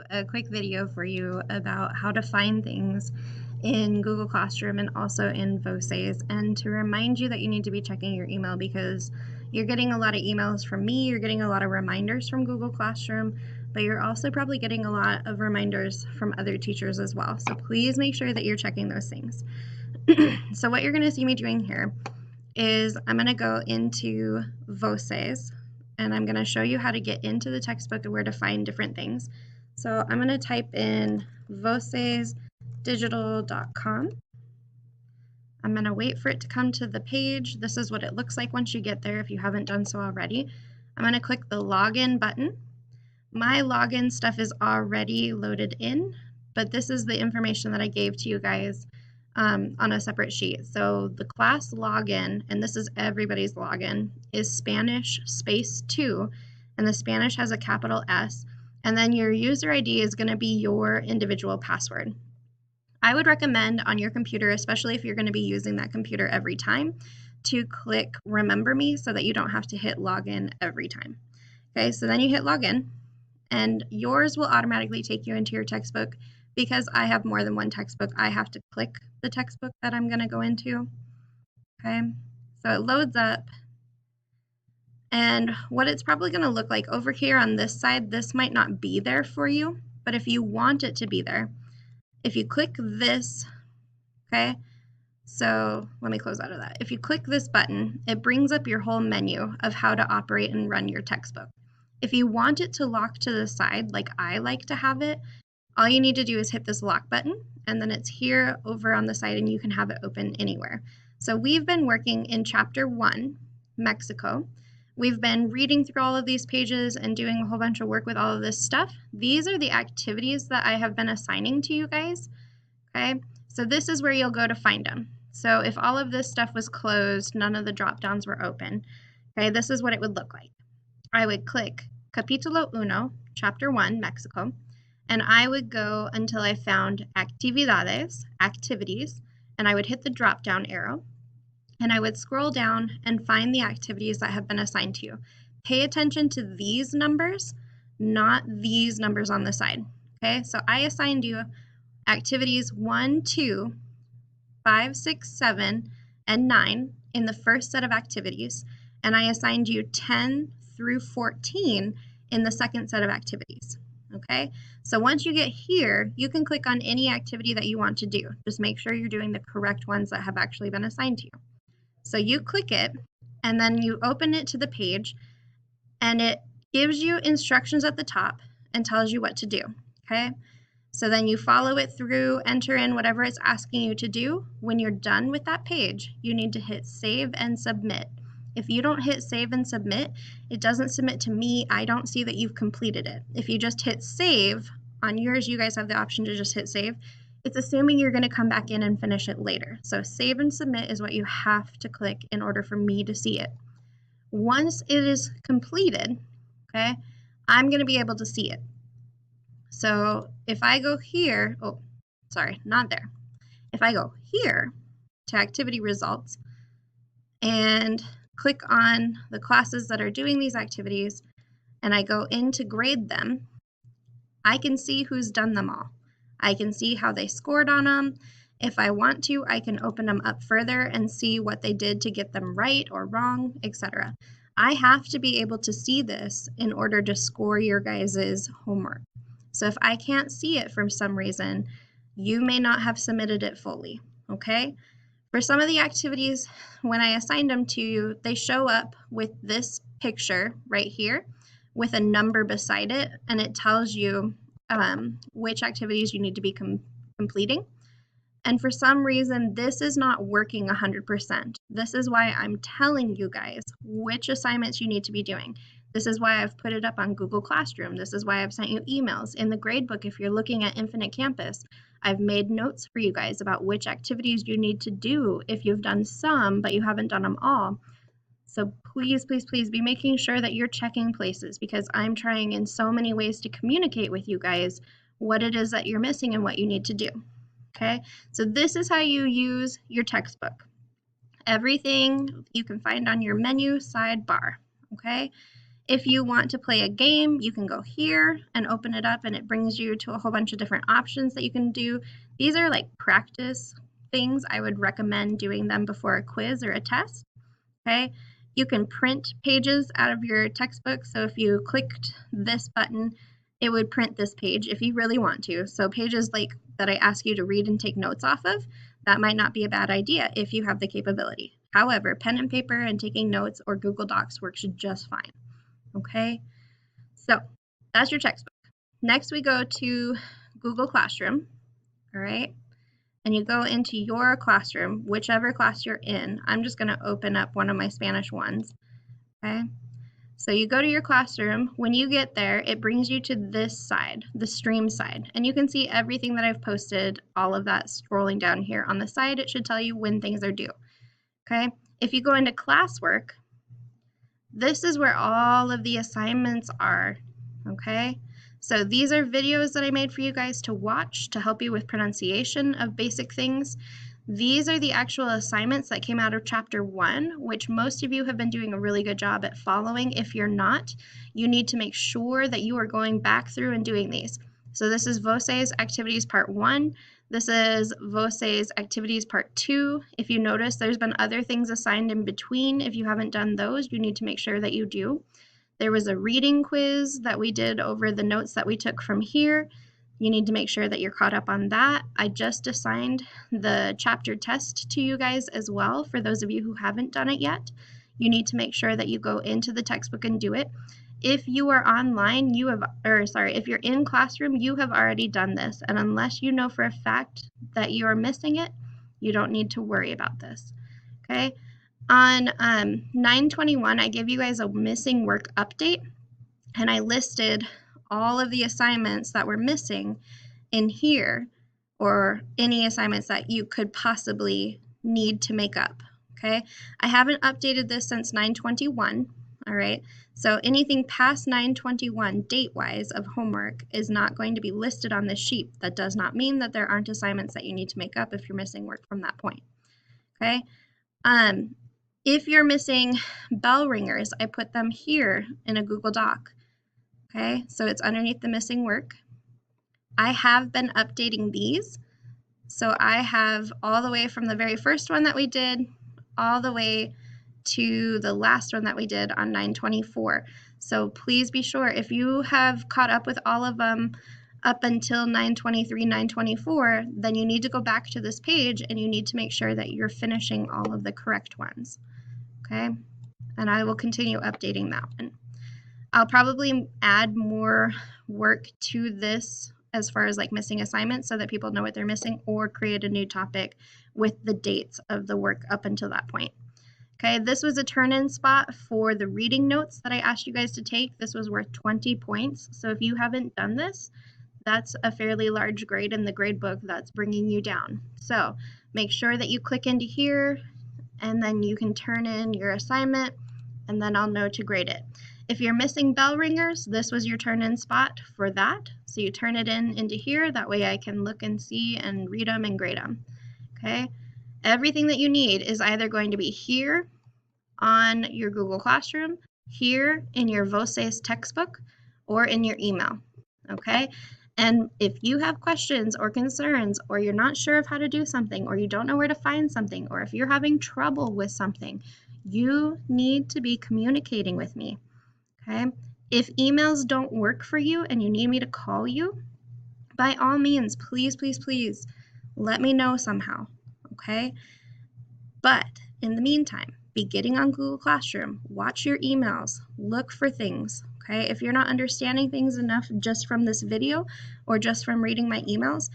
A quick video for you about how to find things in Google Classroom and also in Voces, and to remind you that you need to be checking your email because you're getting a lot of emails from me, you're getting a lot of reminders from Google Classroom, but you're also probably getting a lot of reminders from other teachers as well. So please make sure that you're checking those things. So what you're going to see me doing here is I'm going to go into Voces and I'm going to show you how to get into the textbook and where to find different things. So I'm going to type in vocesdigital.com. I'm going to wait for it to come to the page. This is what it looks like once you get there if you haven't done so already. I'm going to click the login button. My login stuff is already loaded in, but this is the information that I gave to you guys on a separate sheet. So the class login, and this is everybody's login, is Spanish space 2, and the Spanish has a capital S, and then your user ID is going to be your individual password. I would recommend on your computer, especially if you're going to be using that computer every time, to click remember me so that you don't have to hit login every time. Okay, so then you hit login, and yours will automatically take you into your textbook. Because I have more than one textbook, I have to click the textbook that I'm going to go into. Okay, so it loads up. And what it's probably going to look like over here on this side, this might not be there for you, but if you want it to be there, if you click this, okay, so let me close out of that. If you click this button, it brings up your whole menu of how to operate and run your textbook. If you want it to lock to the side, like I like to have it, all you need to do is hit this lock button, and then it's here over on the side, and you can have it open anywhere. So we've been working in Chapter 1, Mexico. We've been reading through all of these pages and doing a whole bunch of work with all of this stuff. These are the activities that I have been assigning to you guys, okay? So this is where you'll go to find them. So if all of this stuff was closed, none of the drop downs were open, okay, this is what it would look like. I would click Capítulo 1, Chapter 1, Mexico, and I would go until I found actividades, activities, and I would hit the drop down arrow, and I would scroll down and find the activities that have been assigned to you. Pay attention to these numbers, not these numbers on the side. Okay, so I assigned you activities 1, 2, 5, 6, 7, and 9 in the first set of activities, and I assigned you 10 through 14 in the second set of activities. Okay, so once you get here, you can click on any activity that you want to do. Just make sure you're doing the correct ones that have actually been assigned to you. So you click it, and then you open it to the page, and it gives you instructions at the top and tells you what to do. Okay, so then you follow it through, enter in whatever it's asking you to do. When you're done with that page, you need to hit save and submit. If you don't hit save and submit, it doesn't submit to me. I don't see that you've completed it. If you just hit save, on yours, you guys have the option to just hit save. It's assuming you're going to come back in and finish it later. So save and submit is what you have to click in order for me to see it. Once it is completed, okay, I'm going to be able to see it. So if I go here, oh, sorry, not there. If I go here to activity results and click on the classes that are doing these activities, and I go in to grade them, I can see who's done them all. I can see how they scored on them. If I want to, I can open them up further and see what they did to get them right or wrong, etc. I have to be able to see this in order to score your guys' homework. So if I can't see it for some reason, you may not have submitted it fully, okay? For some of the activities, when I assigned them to you, they show up with this picture right here with a number beside it, and it tells you which activities you need to be completing. And for some reason, this is not working 100%. This is why I'm telling you guys which assignments you need to be doing. This is why I've put it up on Google Classroom. This is why I've sent you emails. In the gradebook, if you're looking at Infinite Campus, I've made notes for you guys about which activities you need to do if you've done some, but you haven't done them all. So please, please, please be making sure that you're checking places, because I'm trying in so many ways to communicate with you guys what it is that you're missing and what you need to do. Okay, so this is how you use your textbook. Everything you can find on your menu sidebar. Okay, If you want to play a game, you can go here and open it up and it brings you to a whole bunch of different options that you can do. These are like practice things. I would recommend doing them before a quiz or a test. Okay, you can print pages out of your textbook. So if you clicked this button, it would print this page if you really want to. So pages like that I ask you to read and take notes off of, that might not be a bad idea if you have the capability. However, pen and paper and taking notes or Google Docs works just fine. Okay, so that's your textbook. Next we go to Google Classroom, all right? And you go into your classroom, whichever class you're in. I'm just gonna open up one of my Spanish ones, okay? So you go to your classroom. When you get there, it brings you to this side, the stream side. And you can see everything that I've posted, all of that scrolling down here on the side. It should tell you when things are due, okay? If you go into classwork, this is where all of the assignments are, okay? So these are videos that I made for you guys to watch to help you with pronunciation of basic things. These are the actual assignments that came out of chapter 1, which most of you have been doing a really good job at following. If you're not, you need to make sure that you are going back through and doing these. So this is Voces Activities Part 1. This is Voces Activities Part 2. If you notice, there's been other things assigned in between. If you haven't done those, you need to make sure that you do. There was a reading quiz that we did over the notes that we took from here. You need to make sure that you're caught up on that. I just assigned the chapter test to you guys as well. For those of you who haven't done it yet, you need to make sure that you go into the textbook and do it. If you are online, if you're in classroom, you have already done this. And unless you know for a fact that you are missing it, you don't need to worry about this, okay? On 9/21, I gave you guys a missing work update, and I listed all of the assignments that were missing in here, or any assignments that you could possibly need to make up, okay? I haven't updated this since 9/21, all right? So anything past 9/21 date-wise of homework is not going to be listed on this sheet. That does not mean that there aren't assignments that you need to make up if you're missing work from that point, okay? If you're missing bell ringers, I put them here in a Google Doc, okay? So it's underneath the missing work. I have been updating these. So I have all the way from the very first one that we did all the way to the last one that we did on 9/24. So please be sure, if you have caught up with all of them up until 9/23, 9/24, then you need to go back to this page and you need to make sure that you're finishing all of the correct ones, okay? And I will continue updating that one. I'll probably add more work to this as far as like missing assignments so that people know what they're missing, or create a new topic with the dates of the work up until that point. Okay, this was a turn-in spot for the reading notes that I asked you guys to take. This was worth 20 points. So if you haven't done this, that's a fairly large grade in the grade book that's bringing you down. So make sure that you click into here and then you can turn in your assignment and then I'll know to grade it. If you're missing bell ringers, this was your turn-in spot for that. So you turn it into here. That way I can look and see and read them and grade them, okay? Everything that you need is either going to be here on your Google Classroom, here in your Voces textbook, or in your email, okay? And if you have questions or concerns, or you're not sure of how to do something, or you don't know where to find something, or if you're having trouble with something, you need to be communicating with me, okay? If emails don't work for you and you need me to call you, by all means, please, please, please let me know somehow, okay? But in the meantime, be getting on Google Classroom, watch your emails, look for things, okay? If you're not understanding things enough just from this video or just from reading my emails,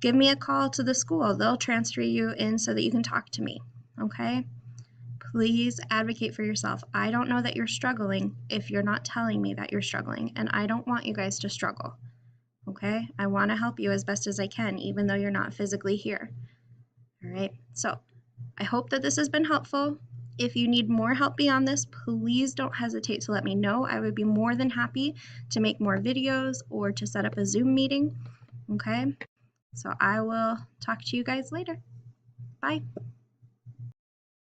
give me a call to the school. They'll transfer you in so that you can talk to me, okay? Please advocate for yourself. I don't know that you're struggling if you're not telling me that you're struggling, and I don't want you guys to struggle, okay? I want to help you as best as I can, even though you're not physically here, all right? So I hope that this has been helpful. If you need more help beyond this, please don't hesitate to let me know. I would be more than happy to make more videos or to set up a Zoom meeting, okay? So I will talk to you guys later. Bye.